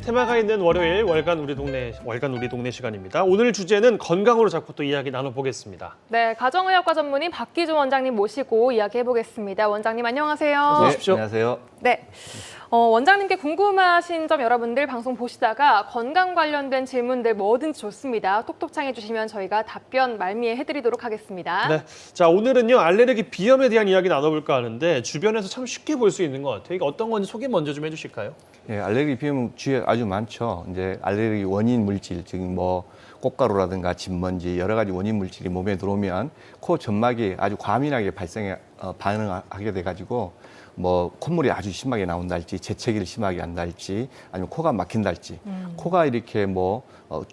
테마가 있는 월요일 월간 우리 동네 시간입니다. 오늘 주제는 건강으로 잡고 또 이야기 나눠보겠습니다. 네, 가정의학과 전문의 박기준 원장님 모시고 이야기해보겠습니다. 원장님 안녕하세요. 어서 오십시오. 안녕하세요. 네, 원장님께 궁금하신 점 여러분들 방송 보시다가 건강 관련된 질문들 뭐든지 좋습니다. 톡톡 창해주시면 저희가 답변 말미에 해드리도록 하겠습니다. 네, 자 오늘은요 알레르기 비염에 대한 이야기 나눠볼까 하는데 주변에서 참 쉽게 볼 수 있는 것 같아요. 이게 어떤 건지 소개 먼저 좀 해주실까요? 예, 알레르기 비염 주위에 아주 많죠. 이제 알레르기 원인 물질, 즉 뭐 꽃가루라든가 진먼지 여러 가지 원인 물질이 몸에 들어오면 코 점막이 아주 과민하게 반응하게 돼가지고 뭐 콧물이 아주 심하게 나온달지, 재채기를 심하게 한달지, 아니면 코가 막힌달지, 코가 이렇게 뭐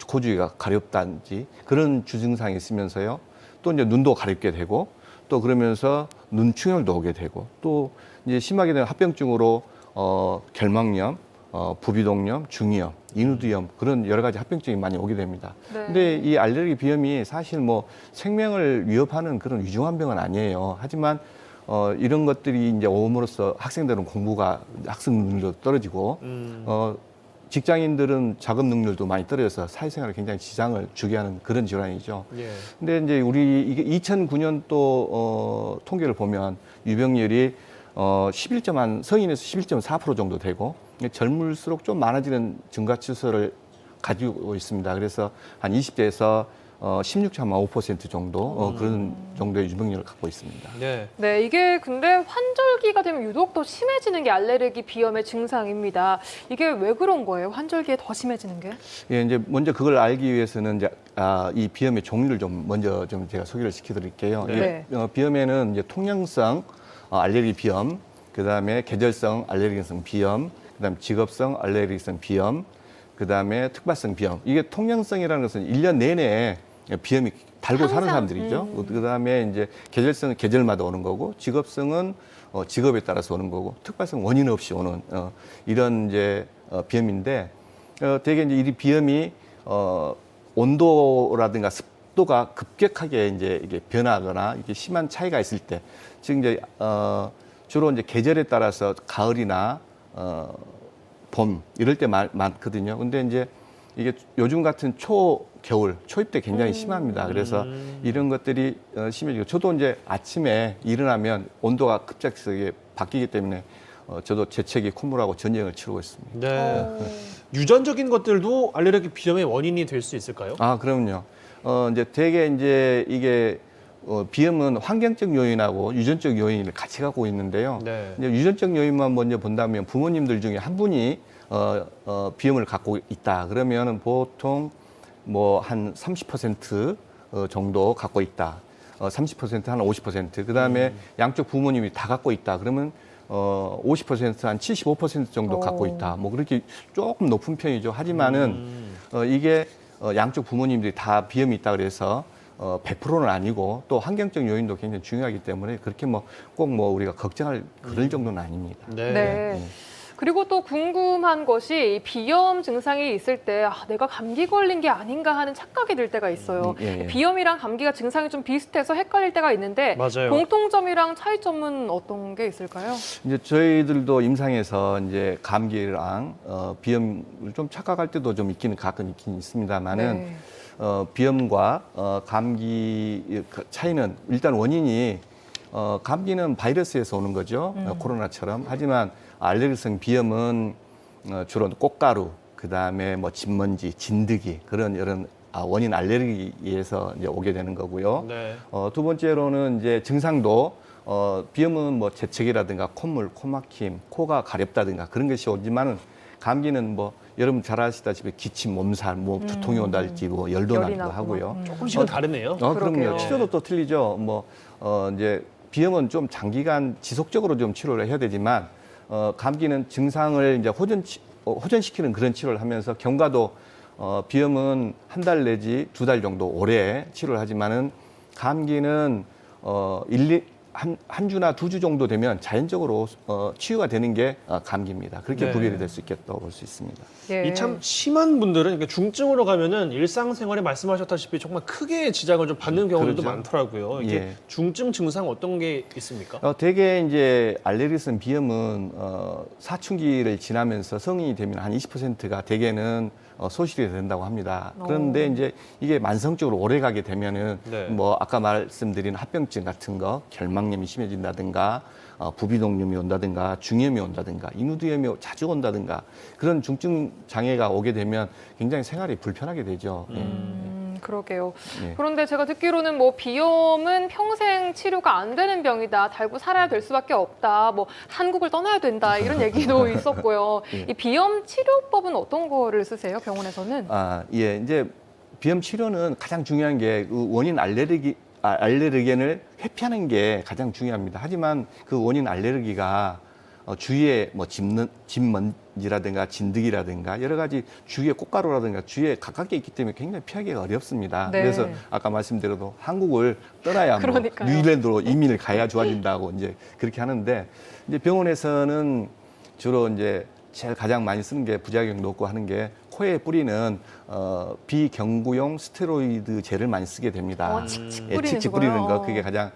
코주위가 가렵다든지 그런 주증상이 있으면서요. 또 이제 눈도 가렵게 되고 또 그러면서 눈충혈도 오게 되고 또 이제 심하게 되는 합병증으로 결막염, 부비동염, 중이염, 인후두염 그런 여러 가지 합병증이 많이 오게 됩니다. 네. 근데 이 알레르기 비염이 사실 뭐 생명을 위협하는 그런 위중한 병은 아니에요. 하지만 이런 것들이 이제 오므로써 학생들은 학습 능력도 떨어지고 직장인들은 작업 능률도 많이 떨어져서 사회생활에 굉장히 지장을 주게 하는 그런 질환이죠. 예. 근데 이제 이게 2009년 또 통계를 보면 유병률이 성인에서 11.4% 정도 되고 젊을수록 좀 많아지는 증가치수를 가지고 있습니다. 그래서 한 20대에서 16.5% 정도 그런 정도의 유병률을 갖고 있습니다. 네. 네, 이게 근데 환절기가 되면 유독 더 심해지는 게 알레르기 비염의 증상입니다. 이게 왜 그런 거예요? 환절기에 더 심해지는 게? 예, 이제 먼저 그걸 알기 위해서는 이제 이 비염의 종류를 먼저 제가 소개를 시켜드릴게요. 네. 비염에는 이제 통영성 알레르기 비염, 그다음에 계절성 알레르기성 비염, 그다음에 직업성 알레르기성 비염, 그다음에 특발성 비염. 이게 통영성이라는 것은 1년 내내 비염이 달고 사는 사람들이죠. 그다음에 이제 계절성은 계절마다 오는 거고, 직업성은 직업에 따라서 오는 거고, 특발성은 원인 없이 오는 이런 이제 비염인데, 대개 이제 이 비염이 온도라든가 습도가 급격하게 이제 이게 변하거나 이게 심한 차이가 있을 때, 즉 이제 주로 이제 계절에 따라서 가을이나 봄 이럴 때 많거든요. 근데 이제 이게 요즘 같은 겨울, 초입 때 굉장히 심합니다. 그래서 이런 것들이 심해지고 저도 이제 아침에 일어나면 온도가 급작스럽게 바뀌기 때문에 저도 재채기, 콧물하고 전쟁을 치르고 있습니다. 네. 유전적인 것들도 알레르기 비염의 원인이 될 수 있을까요? 아, 그럼요. 이제 되게 이제 이게 비염은 환경적 요인하고 유전적 요인을 같이 갖고 있는데요. 네. 이제 유전적 요인만 먼저 본다면 부모님들 중에 한 분이 비염을 갖고 있다. 그러면은 보통 뭐 한 30% 정도 갖고 있다. 30% 한 50%. 그다음에 양쪽 부모님이 다 갖고 있다. 그러면 50%한 75% 정도 갖고 있다. 뭐 그렇게 조금 높은 편이죠. 하지만은 이게 양쪽 부모님들이 다 비염이 있다 그래서 100%는 아니고 또 환경적 요인도 굉장히 중요하기 때문에 그렇게 뭐 꼭 뭐 우리가 걱정할 그럴 정도는 아닙니다. 네. 네. 그리고 또 궁금한 것이 비염 증상이 있을 때 내가 감기 걸린 게 아닌가 하는 착각이 들 때가 있어요. 예. 비염이랑 감기가 증상이 좀 비슷해서 헷갈릴 때가 있는데 맞아요. 공통점이랑 차이점은 어떤 게 있을까요? 이제 저희들도 임상에서 이제 감기랑 비염을 좀 착각할 때도 좀 가끔 있긴 있습니다만은 네. 비염과 감기 차이는 일단 원인이 감기는 바이러스에서 오는 거죠. 코로나처럼. 하지만 알레르기성 비염은 주로 꽃가루, 그다음에 뭐 진먼지, 진드기 그런 이런 원인 알레르기에서 이제 오게 되는 거고요. 네. 두 번째로는 이제 증상도 비염은 뭐 재채기라든가 콧물, 코막힘, 코가 가렵다든가 그런 것이 오지만은 감기는 뭐 여러분 잘 아시다시피 기침, 몸살, 뭐 두통이 온달지 뭐 열도 열이 나기도 나고 하고요. 조금씩은 다르네요. 그럼요. 그러게요. 치료도 또 틀리죠. 뭐 이제 비염은 좀 장기간 지속적으로 좀 치료를 해야 되지만 감기는 증상을 이제 호전시키는 그런 치료를 하면서 경과도 비염은 한 달 내지 2달 정도 오래 치료를 하지만은 감기는 한 주나 2주 정도 되면 자연적으로 치유가 되는 게 감기입니다. 그렇게 네. 구별이 될 수 있겠다고 볼 수 있습니다. 예. 이 참 심한 분들은 그러니까 중증으로 가면은 일상생활에 말씀하셨다시피 정말 크게 지장을 좀 받는 경우들도 그렇죠. 많더라고요. 이게 예. 중증 증상 어떤 게 있습니까? 대개 이제 알레르기성 비염은 사춘기를 지나면서 성인이 되면 한 20%가 대개는 소실이 된다고 합니다. 그런데 이제 이게 만성적으로 오래 가게 되면은 네. 뭐 아까 말씀드린 합병증 같은 거, 결막염이 심해진다든가, 부비동염이 온다든가, 중염이 온다든가, 인후두염이 자주 온다든가 그런 중증 장애가 오게 되면 굉장히 생활이 불편하게 되죠. 그러게요. 예. 그런데 제가 듣기로는 뭐 비염은 평생 치료가 안 되는 병이다. 달고 살아야 될 수밖에 없다. 뭐 한국을 떠나야 된다. 이런 얘기도 있었고요. 예. 이 비염 치료법은 어떤 거를 쓰세요? 병원에서는? 예, 이제 비염 치료는 가장 중요한 게 그 원인 알레르겐을 회피하는 게 가장 중요합니다. 하지만 그 원인 알레르기가 주위에 뭐 진먼지라든가 진드기라든가 여러 가지 주위에 꽃가루라든가 주위에 가깝게 있기 때문에 굉장히 피하기가 어렵습니다. 네. 그래서 아까 말씀드려도 한국을 떠나야 뭐 그러니까요. 뉴질랜드로 이민을 가야 좋아진다고 이제 그렇게 하는데 이제 병원에서는 주로 이제 제일 가장 많이 쓰는 게 부작용 높고 하는 게 코에 뿌리는 비경구용 스테로이드 젤을 많이 쓰게 됩니다. 칙칙 예, 뿌리는 칙칙 거요? 뿌리는 거 그게 가장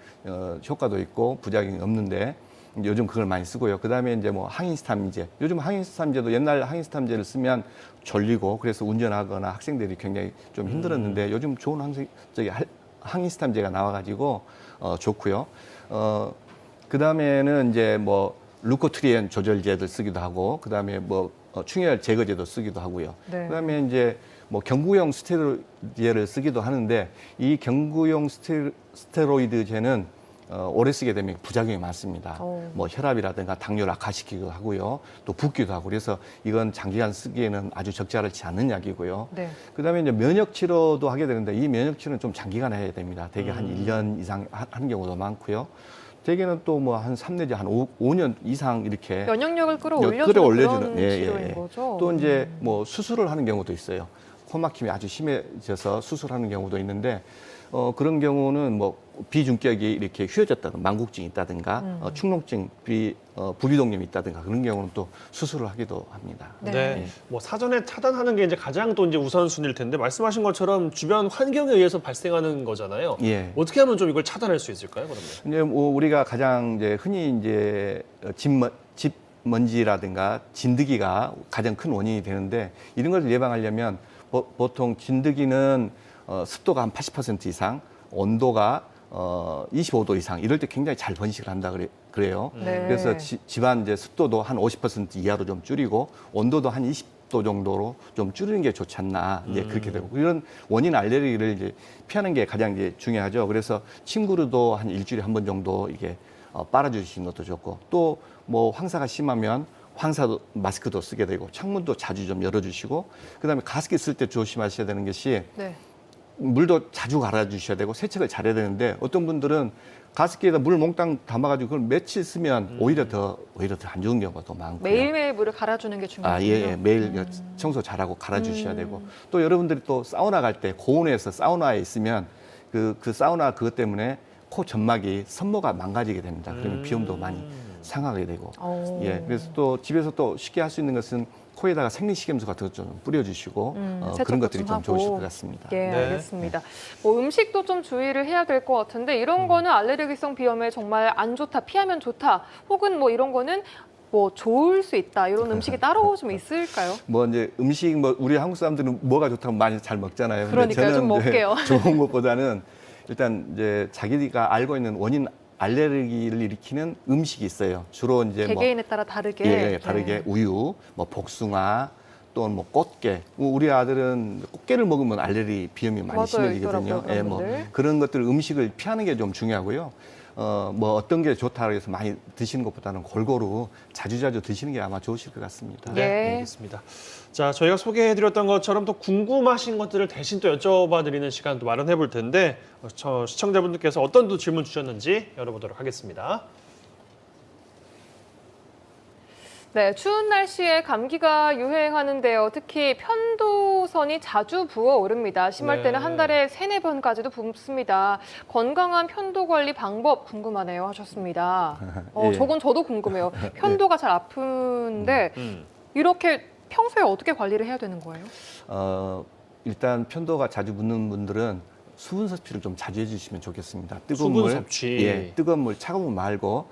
효과도 있고 부작용이 없는데 요즘 그걸 많이 쓰고요. 그다음에 이제 뭐 항히스타민제. 요즘 항히스타민제도 옛날 항히스타민제를 쓰면 졸리고 그래서 운전하거나 학생들이 굉장히 좀 힘들었는데 요즘 좋은 항히스타민제가 나와가지고 좋고요. 그다음에는 이제 뭐 루코트리엔 조절제도 쓰기도 하고 그다음에 뭐 충혈 제거제도 쓰기도 하고요. 네. 그다음에 이제 뭐 경구용 스테로이드제를 쓰기도 하는데 이 경구용 스테로이드제는 오래 쓰게 되면 부작용이 많습니다. 뭐 혈압이라든가 당뇨를 악화시키기도 하고요. 또 붓기도 하고 그래서 이건 장기간 쓰기에는 아주 적절하지 않은 약이고요. 네. 그다음에 이제 면역 치료도 하게 되는데 이 면역 치료는 좀 장기간 해야 됩니다. 대개 한 1년 이상 하는 경우도 많고요. 대개는 또 뭐 한 3 내지 한 5년 이상 이렇게 면역력을 끌어올려주는 끌어올려주는, 그런 치료인 거죠? 또 이제 뭐 수술을 하는 경우도 있어요. 코막힘이 아주 심해져서 수술하는 경우도 있는데 그런 경우는 뭐 비중격이 이렇게 휘어졌다든가 망국증이 있다든가 축농증, 부비동염이 있다든가 그런 경우는 또 수술을 하기도 합니다. 네. 네. 뭐 사전에 차단하는 게 이제 가장 또 이제 우선순위일 텐데 말씀하신 것처럼 주변 환경에 의해서 발생하는 거잖아요. 예. 어떻게 하면 좀 이걸 차단할 수 있을까요, 그러면? 이제 뭐 우리가 가장 이제 흔히 이제 집먼지라든가 진드기가 가장 큰 원인이 되는데 이런 것을 예방하려면 보통 진드기는 습도가 한 80% 이상, 온도가 25도 이상 이럴 때 굉장히 잘 번식을 한다 그래요. 네. 그래서 집안 이제 습도도 한 50% 이하로 좀 줄이고 온도도 한 20도 정도로 좀 줄이는 게 좋지 않나 이제 그렇게 되고 이런 원인 알레르기를 이제 피하는 게 가장 이제 중요하죠. 그래서 침구류도 한 일주일에 한 번 정도 이게 빨아주시는 것도 좋고 또 뭐 황사가 심하면 황사 마스크도 쓰게 되고 창문도 자주 좀 열어주시고 그다음에 가습기 쓸 때 조심하셔야 되는 것이 네. 물도 자주 갈아주셔야 되고 세척을 잘해야 되는데 어떤 분들은 가습기에다 물 몽땅 담아가지고 그걸 며칠 쓰면 오히려 더 안 좋은 경우가 더 많고요. 매일매일 물을 갈아주는 게 중요하군요. 예. 매일 청소 잘하고 갈아주셔야 되고 또 여러분들이 또 사우나 갈 때 고온에서 사우나에 있으면 그 사우나 그것 때문에 코 점막이 섬모가 망가지게 됩니다. 그러면 비염도 많이 상하게 되고 예. 그래서 또 집에서 또 쉽게 할 수 있는 것은 코에다가 생리식염수 같은 거 좀 뿌려주시고 그런 것들이 좀 좋으실 것 같습니다. 예, 네. 알겠습니다. 뭐 음식도 좀 주의를 해야 될 것 같은데 이런 거는 알레르기성 비염에 정말 안 좋다, 피하면 좋다, 혹은 뭐 이런 거는 뭐 좋을 수 있다 이런 음식이 따로 좀 있을까요? 뭐 이제 음식 뭐 우리 한국 사람들은 뭐가 좋다고 많이 잘 먹잖아요. 근데 그러니까요. 좀 먹게요. 좋은 것보다는 일단 이제 자기가 알고 있는 원인 알레르기를 일으키는 음식이 있어요. 주로 이제 개개인에 따라 다르게. 예, 다르게 네. 우유, 뭐 복숭아, 또 뭐 꽃게. 우리 아들은 꽃게를 먹으면 알레르기 비염이 많이 맞아요, 심해지거든요. 있더라고요, 그런 뭐 분들. 그런 것들 음식을 피하는 게 좀 중요하고요. 뭐 어떤 게 좋다고 해서 많이 드시는 것보다는 골고루 자주자주 드시는 게 아마 좋으실 것 같습니다. 예. 네, 알겠습니다. 자, 저희가 소개해드렸던 것처럼 또 궁금하신 것들을 대신 또 여쭤봐드리는 시간도 마련해 볼 텐데 시청자분들께서 어떤 또 질문 주셨는지 열어보도록 하겠습니다. 네, 추운 날씨에 감기가 유행하는데요. 특히 편도선이 자주 부어오릅니다. 심할 네. 때는 한 달에 3-4번까지도 붓습니다. 건강한 편도 관리 방법 궁금하네요 하셨습니다. 예. 저건 저도 궁금해요. 편도가 잘 아픈데 음. 이렇게 평소에 어떻게 관리를 해야 되는 거예요? 일단 편도가 자주 붓는 분들은 수분 섭취를 좀 자주 해주시면 좋겠습니다. 수분 섭취. 예, 뜨거운 물, 차가운 물 말고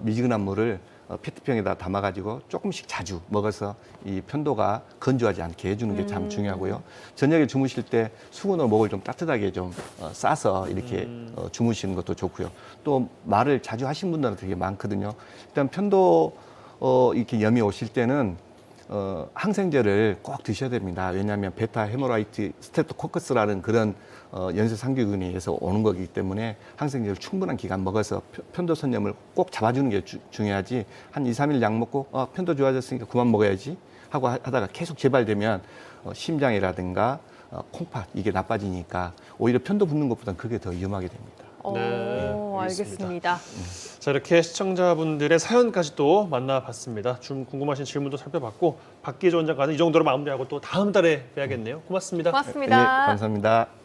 미지근한 물을 페트병에다 담아가지고 조금씩 자주 먹어서 이 편도가 건조하지 않게 해주는 게 참 중요하고요. 저녁에 주무실 때 수건으로 목을 좀 따뜻하게 좀 싸서 이렇게 주무시는 것도 좋고요. 또 말을 자주 하신 분들은 되게 많거든요. 일단 편도 이렇게 염이 오실 때는 항생제를 꼭 드셔야 됩니다. 왜냐하면 베타 헤모라이트 스트레프토코커스라는 그런 연쇄상규균에 의해서 오는 거기 때문에 항생제를 충분한 기간 먹어서 편도선염을 꼭 잡아주는 게 중요하지. 한 2, 3일 약 먹고 편도 좋아졌으니까 그만 먹어야지 하고 하다가 계속 재발되면 심장이라든가 콩팥 이게 나빠지니까 오히려 편도 붓는 것보다는 그게 더 위험하게 됩니다. 네, 알겠습니다. 자, 이렇게 시청자분들의 사연까지 또 만나봤습니다. 좀 궁금하신 질문도 살펴봤고 박기조 원장과는 이 정도로 마무리하고 또 다음 달에 뵈야겠네요. 고맙습니다. 고맙습니다. 예, 감사합니다.